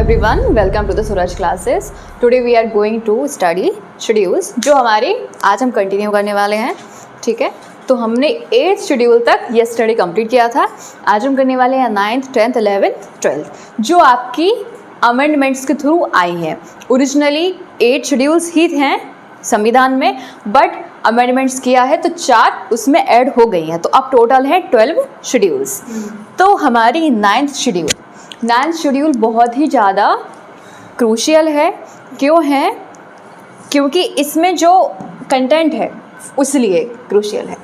everyone, welcome to the Suraj classes. Today we are going to study schedules जो हमारे आज हम continue करने वाले हैं. ठीक है, तो हमने 8th शेड्यूल तक ये स्टडी कंप्लीट किया था. आज हम करने वाले हैं 9th, 10th, 11th, 12th जो आपकी अमेंडमेंट्स के थ्रू आई हैं. ओरिजिनली 8 शेड्यूल्स ही हैं संविधान में, बट अमेंडमेंट्स किया है तो 4 उसमें ऐड हो गई हैं, तो अब टोटल है 12 शेड्यूल्स. तो हमारी 9th शेड्यूल बहुत ही ज़्यादा क्रूशियल है. क्यों है? क्योंकि इसमें जो कंटेंट है उसलिए क्रूशियल है.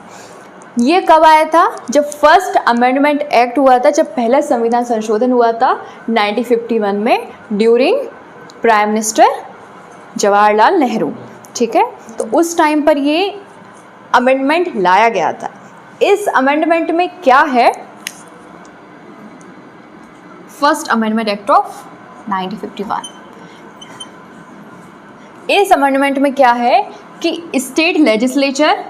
ये कब आया था? जब फर्स्ट अमेंडमेंट एक्ट हुआ था, जब पहला संविधान संशोधन हुआ था 1951 में during prime minister Jawaharlal Nehru. ठीक है, तो उस टाइम पर ये अमेंडमेंट लाया गया था. इस अमेंडमेंट में क्या है? First amendment act of 1951. इस अमेंडमेंट में क्या है कि स्टेट लेजिस्लेचर,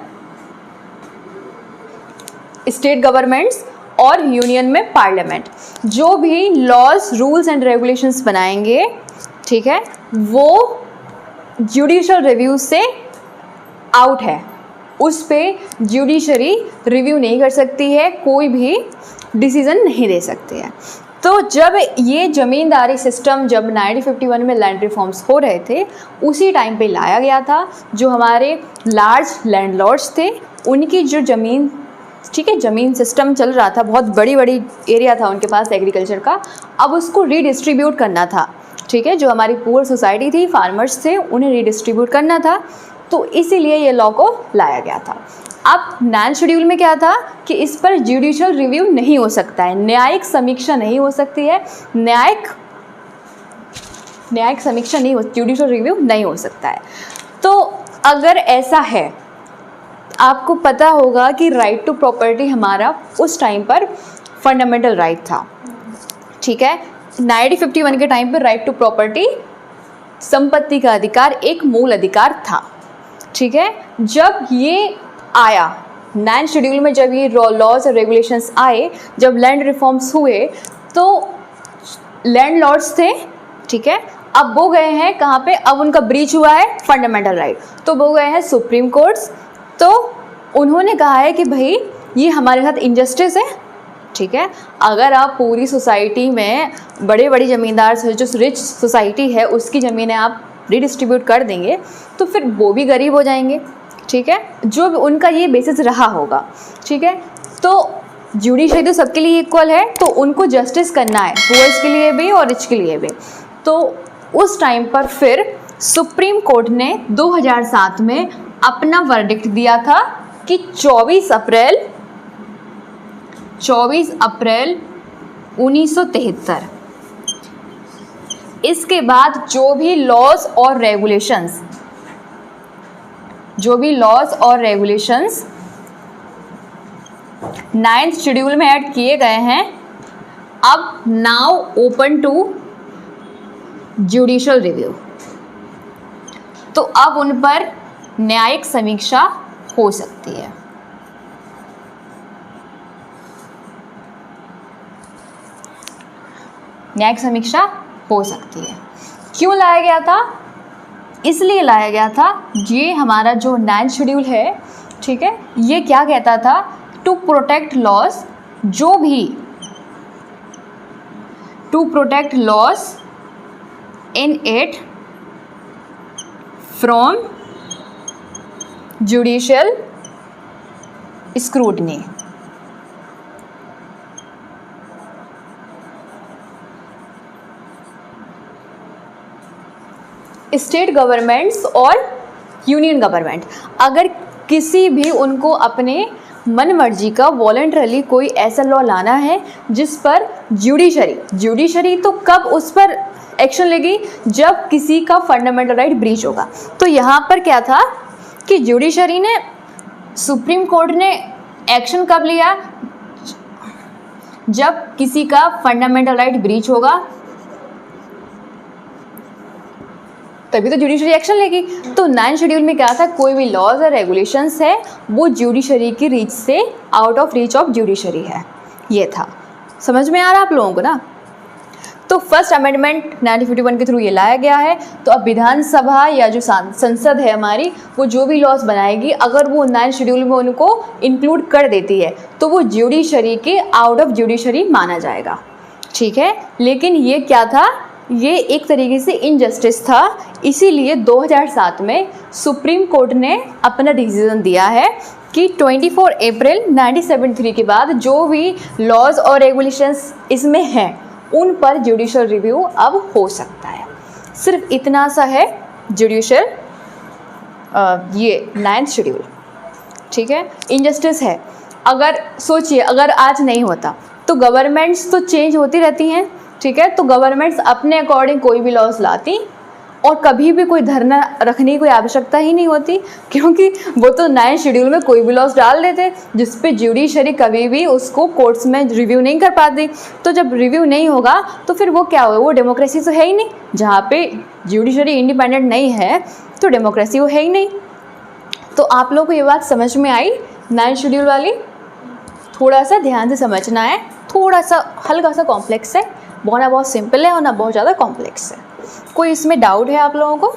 स्टेट गवर्नमेंट्स और यूनियन में पार्लियामेंट जो भी लॉज, रूल्स एंड रेगुलेशंस बनाएंगे, ठीक है, वो जुडिशल रिव्यू से आउट है. उस पे जुडिशरी रिव्यू नहीं कर सकती है, कोई भी डिसीज़न नहीं दे सकती है. तो जब ये ज़मींदारी सिस्टम, जब 1951 में लैंड रिफॉर्म्स हो रहे थे, उसी टाइम पे लाया गया था. जो हमारे लार्ज लैंडलॉर्ड्स थे, उनकी जो ज़मीन, ठीक है, ज़मीन सिस्टम चल रहा था, बहुत बड़ी बड़ी एरिया था उनके पास एग्रीकल्चर का, अब उसको रीडिस्ट्रीब्यूट करना था. ठीक है, जो हमारी पुअर सोसाइटी थी, फार्मर्स थे, उन्हें रीडिस्ट्रीब्यूट करना था, तो इसीलिए ये लॉ को लाया गया था. अब 9th शेड्यूल में क्या था कि इस पर जुडिशियल रिव्यू नहीं हो सकता है, न्यायिक समीक्षा नहीं हो सकती है, न्यायिक समीक्षा नहीं हो, जुडिशियल रिव्यू नहीं हो सकता है. तो अगर ऐसा है, आपको पता होगा कि राइट टू प्रॉपर्टी हमारा उस टाइम पर फंडामेंटल राइट था. ठीक है, 1951 के टाइम पर राइट टू प्रॉपर्टी, संपत्ति का अधिकार, एक मूल अधिकार था. ठीक है, जब ये आया 9th शेड्यूल में, जब ये लॉज और रेगुलेशंस आए, जब लैंड रिफॉर्म्स हुए, तो लैंड लॉर्ड्स थे, ठीक है, अब वो गए हैं कहाँ पे? अब उनका ब्रीच हुआ है फंडामेंटल राइट, तो वो गए हैं सुप्रीम कोर्ट्स. तो उन्होंने कहा है कि भाई ये हमारे साथ इनजस्टिस है. ठीक है, अगर आप पूरी सोसाइटी में बड़े बड़े ज़मींदार से, जो रिच सोसाइटी है, उसकी ज़मीनें आप रिडिस्ट्रीब्यूट कर देंगे तो फिर वो भी गरीब हो जाएंगे. ठीक है, जो भी उनका ये बेसिस रहा होगा. ठीक है, तो जुडिशरी तो सबके लिए इक्वल है, तो उनको जस्टिस करना है, पुअर्स के लिए भी और रिच के लिए भी. तो उस टाइम पर फिर सुप्रीम कोर्ट ने 2007 में अपना वर्डिक्ट दिया था कि 24 अप्रैल 1973, इसके बाद जो भी लॉज और रेगुलेशंस 9th शेड्यूल में ऐड किए गए हैं, अब now open to judicial review. तो अब उन पर न्यायिक समीक्षा हो सकती है. न्यायिक समीक्षा हो सकती है. क्यों लाया गया था? इसलिए लाया गया था, ये हमारा जो 9th शेड्यूल है, ठीक है, ये क्या कहता था? टू प्रोटेक्ट लॉज, जो भी to protect laws in it from judicial scrutiny. State governments और यूनियन गवर्नमेंट अगर किसी भी उनको अपने मन मर्जी का वॉलंटरली कोई ऐसा लॉ लाना है जिस पर जुडिशरी तो कब उस पर एक्शन लेगी? जब किसी का फंडामेंटल राइट ब्रीच होगा. तो यहाँ पर क्या था कि जुडिशरी ने, सुप्रीम कोर्ट ने एक्शन कब लिया? जब किसी का फंडामेंटल राइट ब्रीच होगा, तभी तो जुडिशरी एक्शन लेगी. तो 9th शेड्यूल में क्या था? कोई भी लॉज और रेगुलेशंस है वो जुडिशरी की रीच से out of reach of judiciary है. ये था. समझ में आ रहा आप लोगों को ना? तो फर्स्ट अमेंडमेंट 1951 के थ्रू ये लाया गया है। तो अब विधानसभा या जो संसद है हमारी, वो जो भी लॉज बनाएगी, अगर वो 9 शेड्यूल में उनको इंक्लूड कर देती है तो वो जुडिशरी के आउट ऑफ जुडिशरी माना जाएगा, ठीक है। लेकिन ये क्या था, ये एक तरीके से इनजस्टिस था, इसीलिए 2007 में सुप्रीम कोर्ट ने अपना डिसीजन दिया है कि 24 अप्रैल 1973 के बाद जो भी लॉज और रेगुलेशंस इसमें हैं उन पर जुडिशल रिव्यू अब हो सकता है। सिर्फ इतना सा है जुडिशल ये 9th शेड्यूल, ठीक है। इनजस्टिस है, अगर सोचिए अगर आज नहीं होता तो गवर्नमेंट्स तो चेंज होती रहती हैं, ठीक है। तो गवर्नमेंट्स अपने अकॉर्डिंग कोई भी लॉज लाती और कभी भी कोई धरना रखने की कोई आवश्यकता ही नहीं होती, क्योंकि वो तो 9 शेड्यूल में कोई भी लॉज डाल देते जिस पे जुडिशरी कभी भी उसको कोर्ट्स में रिव्यू नहीं कर पाती। तो जब रिव्यू नहीं होगा तो फिर वो क्या होगा, वो डेमोक्रेसी तो है ही नहीं। जहाँ पे जुडिशरी इंडिपेंडेंट नहीं है तो डेमोक्रेसी वो है ही नहीं। तो आप लोगों को ये बात समझ में आई 9 शेड्यूल वाली? थोड़ा सा ध्यान से समझना है, थोड़ा सा हल्का सा कॉम्प्लेक्स है, ना बहुत सिंपल है और ना बहुत ज़्यादा कॉम्प्लेक्स है। कोई इसमें डाउट है आप लोगों को?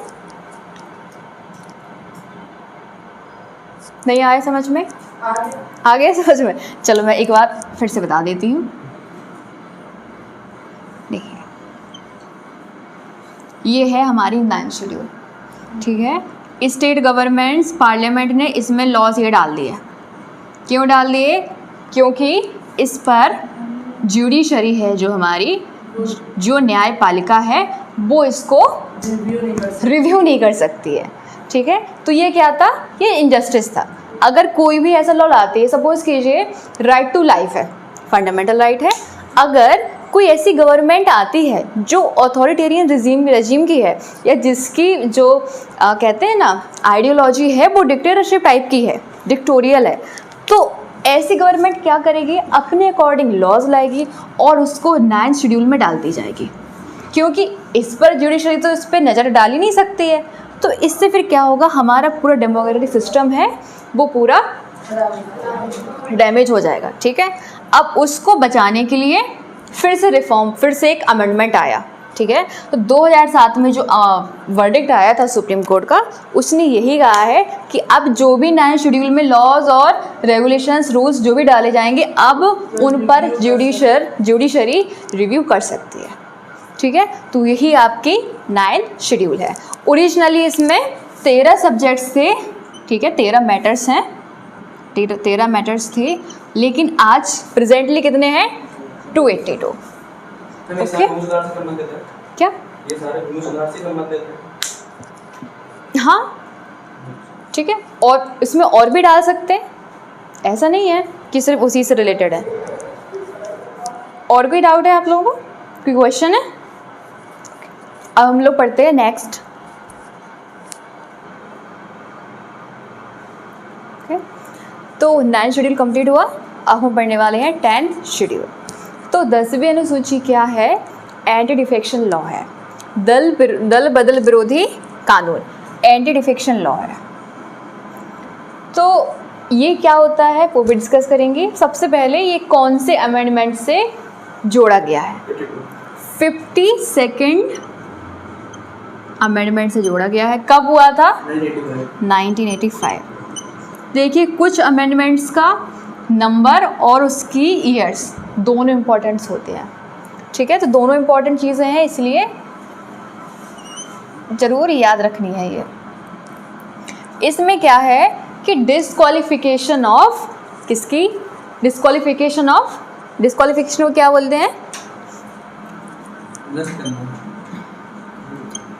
नहीं आया समझ में? आ गया समझ में? चलो मैं एक बार फिर से बता देती हूँ। देखिए ये है हमारी 9th शेड्यूल, ठीक है। स्टेट गवर्नमेंट्स पार्लियामेंट ने इसमें लॉज ये डाल दिए। क्यों डाल दिए? क्योंकि इस पर जुडिशरी है जो हमारी, जो न्यायपालिका है, वो इसको रिव्यू नहीं कर सकती है, ठीक है। तो ये क्या था, ये इनजस्टिस था। अगर कोई भी ऐसा लॉ लाती है, सपोज कीजिए राइट टू लाइफ है, फंडामेंटल राइट है, अगर कोई ऐसी गवर्नमेंट आती है जो ऑथोरिटेरियन रजीम की है या जिसकी जो कहते हैं ना आइडियोलॉजी है वो डिक्टेटरशिप टाइप की है, डिक्टोरियल है, तो ऐसी गवर्नमेंट क्या करेगी, अपने अकॉर्डिंग लॉज लाएगी और उसको 9th शेड्यूल में डाल दी जाएगी, क्योंकि इस पर जुडिशरी तो इस पर नज़र डाल ही नहीं सकती है। तो इससे फिर क्या होगा, हमारा पूरा डेमोक्रेटिक सिस्टम है वो पूरा डैमेज हो जाएगा, ठीक है। अब उसको बचाने के लिए फिर से रिफॉर्म, फिर से एक अमेंडमेंट आया, ठीक है। तो 2007 में जो वर्डिक्ट आया था सुप्रीम कोर्ट का, उसने यही कहा है कि अब जो भी 9 शेड्यूल में लॉज और रेगुलेशंस रूल्स जो भी डाले जाएंगे, अब उन पर जुडिशरी रिव्यू कर सकती है, ठीक है। तो यही आपकी 9th शेड्यूल है। ओरिजिनली इसमें 13 सब्जेक्ट्स थे, ठीक है, 13 मैटर्स हैं, 13 मैटर्स थे, लेकिन आज प्रेजेंटली कितने हैं, 282। ओके, क्या ये सारे सुधार से संबंधित हैं? हाँ ठीक है, और इसमें और भी डाल सकते हैं, ऐसा नहीं है कि सिर्फ उसी से रिलेटेड है। और कोई डाउट है आप लोगों को, कोई क्वेश्चन है? अब हम लोग पढ़ते हैं नेक्स्ट। तो 9th शेड्यूल कंप्लीट हुआ, अब हम पढ़ने वाले हैं 10th शेड्यूल। तो 10वीं अनुसूची क्या है, एंटी डिफेक्शन लॉ है, दल बदल विरोधी कानून, एंटी डिफेक्शन लॉ है। तो ये क्या होता है वो भी डिस्कस करेंगे। सबसे पहले ये कौन से अमेंडमेंट से जोड़ा गया है, 52nd अमेंडमेंट से जोड़ा गया है। कब हुआ था, 1985। देखिए कुछ अमेंडमेंट्स का नंबर और उसकी ईयर्स दोनों इम्पोर्टेंट्स होते हैं, ठीक है। तो दोनों इम्पोर्टेंट चीज़ें हैं, इसलिए ज़रूर याद रखनी है ये। इसमें क्या है कि डिस्क्वालिफिकेशन ऑफ, किसकी डिस्क्वालिफिकेशन ऑफ, डिस्क्वालिफिकेशन को क्या बोलते हैं,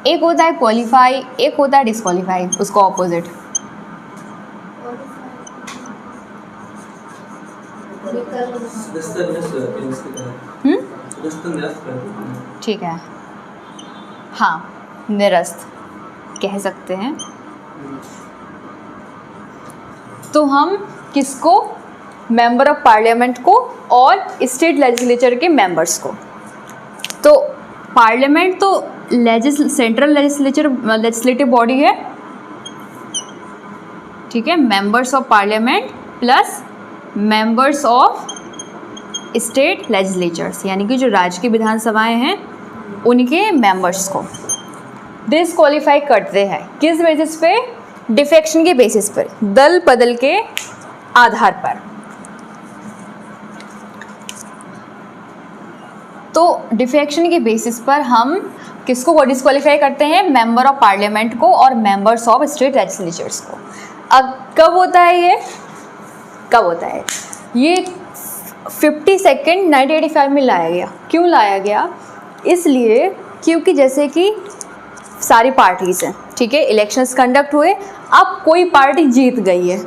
एक होता है क्वालिफाई, एक होता है डिस्क्वालीफाई, उसका ऑपोजिट। ठीक है, हाँ निरस्त कह सकते हैं। तो हम किसको, मेंबर ऑफ पार्लियामेंट को और स्टेट लेजिस्लेचर के मेंबर्स को। तो पार्लियामेंट तो सेंट्रल लेजिस्लेटिव बॉडी है, ठीक है। Members of parliament plus members of state legislatures, यानी कि जो राज्य की विधानसभाएं हैं उनके मेंबर्स को डिस्क्वालीफाई करते हैं। किस बेसिस पे? डिफेक्शन के बेसिस पर, दल बदल के आधार पर। तो डिफेक्शन के बेसिस पर हम किसको डिस्क्वालीफाई करते हैं? मेंबर ऑफ पार्लियामेंट को और मेंबर्स ऑफ स्टेट लेजिस्लेचर्स को। अब कब होता है ये? कब होता है ये? 52 1985 में लाया गया। क्यों लाया गया? इसलिए क्योंकि जैसे कि सारी पार्टीज़ हैं, ठीक है, इलेक्शंस कंडक्ट हुए, अब कोई पार्टी जीत गई है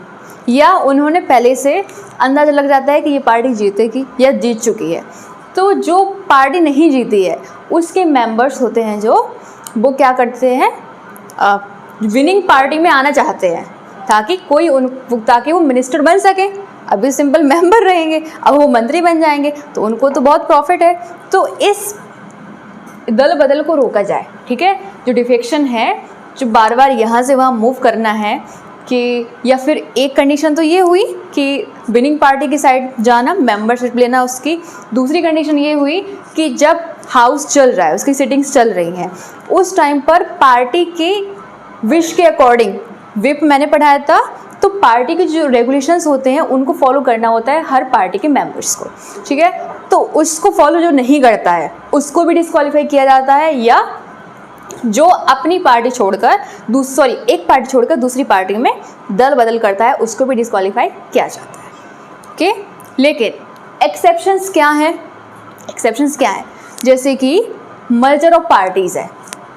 या उन्होंने पहले से अंदाज़ा लग जाता है कि ये पार्टी जीतेगी या जीत चुकी है, तो जो पार्टी नहीं जीती है उसके मेंबर्स होते हैं जो वो क्या करते हैं, विनिंग पार्टी में आना चाहते हैं ताकि वो मिनिस्टर बन सके। अभी सिंपल मेंबर रहेंगे, अब वो मंत्री बन जाएंगे तो उनको तो बहुत प्रॉफिट है। तो इस दल बदल को रोका जाए, ठीक है। जो डिफेक्शन है, जो बार बार यहाँ से वहाँ मूव करना है कि, या फिर एक कंडीशन तो ये हुई कि विनिंग पार्टी की साइड जाना, मेंबरशिप लेना उसकी। दूसरी कंडीशन ये हुई कि जब हाउस चल रहा है, उसकी सिटिंग्स चल रही हैं, उस टाइम पर पार्टी के विश के अकॉर्डिंग, विप मैंने पढ़ाया था, तो पार्टी के जो रेगुलेशंस होते हैं उनको फॉलो करना होता है हर पार्टी के मेंबर्स को, ठीक है। तो उसको फॉलो जो नहीं करता है उसको भी डिस्क्वालीफाई किया जाता है, या जो अपनी पार्टी छोड़कर एक पार्टी छोड़कर दूसरी पार्टी में दल बदल करता है उसको भी डिस्क्वालीफाई किया जाता है, ओके। लेकिन एक्सेप्शंस क्या हैं? एक्सेप्शंस क्या है? जैसे कि मर्जर ऑफ पार्टीज़ है,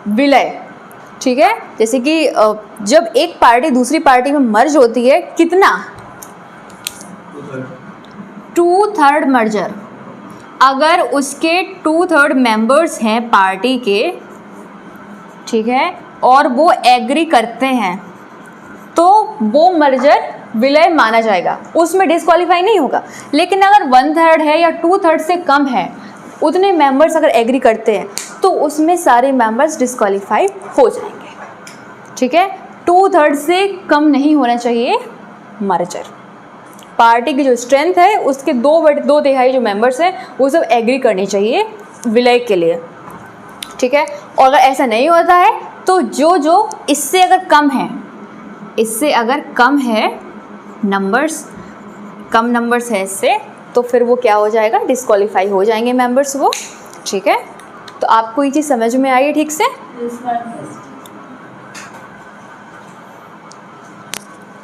विलय, ठीक है। जैसे कि जब एक पार्टी दूसरी पार्टी में मर्ज होती है, कितना? 2/3 मर्जर। अगर उसके 2/3 मेंबर्स हैं पार्टी के, ठीक है, और वो एग्री करते हैं तो वो मर्जर विलय माना जाएगा, उसमें डिस्क्वालीफाई नहीं होगा। लेकिन अगर 1/3 है या 2/3 से कम है, उतने मेंबर्स अगर एग्री करते हैं तो उसमें सारे मेंबर्स डिस्क्वालीफाई हो जाएंगे, ठीक है। 2/3 से कम नहीं होना चाहिए मर्जर। पार्टी की जो स्ट्रेंथ है उसके 2/3 जो मेंबर्स हैं वो सब एग्री करनी चाहिए विलय के लिए, ठीक है। और अगर ऐसा नहीं होता है तो जो इससे अगर कम है नंबर्स, कम नंबर्स है इससे, तो फिर वो क्या हो जाएगा? डिस्क्वालीफाई हो जाएंगे मेंबर्स वो, ठीक है। तो आपको ये चीज़ समझ में आई है ठीक से?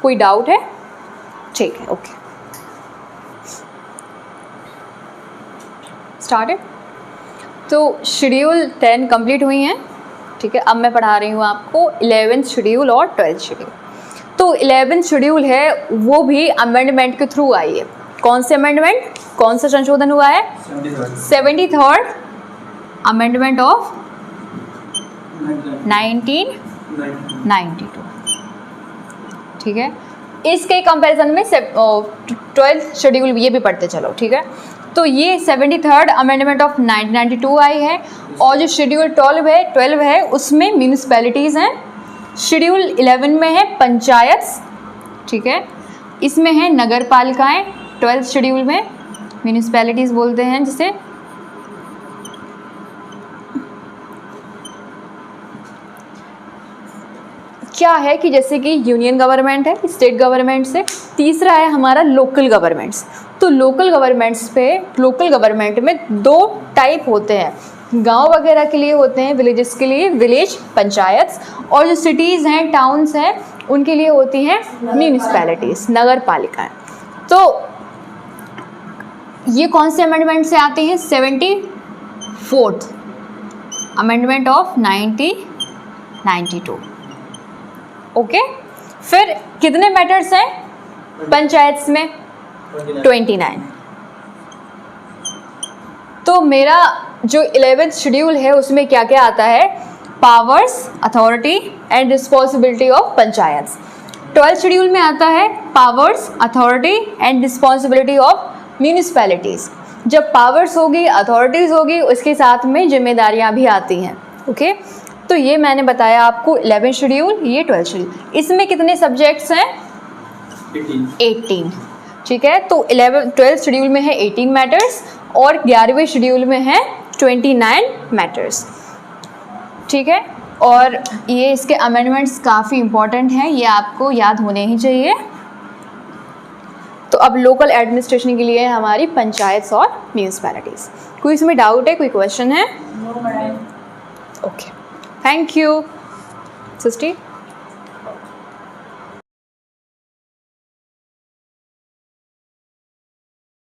कोई डाउट है? ठीक है, ओके, स्टार्टेड। तो शेड्यूल 10 कंप्लीट हुई हैं, ठीक है। अब मैं पढ़ा रही हूँ आपको 11th शेड्यूल और 12th शेड्यूल। तो 11th शेड्यूल है वो भी अमेंडमेंट के थ्रू आई है। कौन से अमेंडमेंट, कौन सा संशोधन हुआ है? 73rd अमेंडमेंट ऑफ 1992, ठीक है। इसके कंपैरिजन में 12th शेड्यूल ये भी पढ़ते चलो, ठीक है। तो ये 73rd अमेंडमेंट ऑफ 1992 आई है, और जो शेड्यूल 12 है उसमें म्यूनिसिपैलिटीज़ हैं। शेड्यूल 11 में है पंचायत, ठीक है, इसमें है नगर पालिकाएँ। 12th शेड्यूल में म्यूनिसिपैलिटीज़ बोलते हैं जिसे। क्या है कि जैसे कि यूनियन गवर्नमेंट है, स्टेट गवर्नमेंट से। तीसरा है हमारा लोकल गवर्नमेंट्स। तो लोकल गवर्नमेंट में 2 टाइप होते हैं, गांव वगैरह के लिए होते हैं, विलेजेस के लिए विलेज पंचायत, और जो सिटीज़ हैं, टाउन्स हैं, उनके लिए होती हैं म्यूनिसिपैलिटीज़, नगर पालिकाएँ। तो ये कौन से अमेंडमेंट से आते हैं? 74th amendment of 1992, okay. फिर कितने मैटर्स हैं पंचायत में? 29। तो मेरा जो 11th शेड्यूल है उसमें क्या क्या आता है? Powers, authority and responsibility of panchayat. 12th schedule में आता है powers, authority and responsibility of municipalities. जब पावर्स होगी, अथॉरिटीज़ होगी, उसके साथ में जिम्मेदारियां भी आती हैं, ओके। तो ये मैंने बताया आपको 11th शेड्यूल, ये 12th शेड्यूल। इसमें कितने सब्जेक्ट्स हैं? 18, ठीक है। तो 12th शेड्यूल में है 18 मैटर्स और 11वें शेड्यूल में है 29 मैटर्स, ठीक है। और ये इसके अमेंडमेंट्स काफ़ी इंपॉर्टेंट हैं, ये आपको याद होने ही चाहिए। तो अब लोकल एडमिनिस्ट्रेशन के लिए है हमारी पंचायत और म्यूनिसिपैलिटीज़। कोई इसमें डाउट है, कोई क्वेश्चन है? No madam. Okay, thank you Srishti.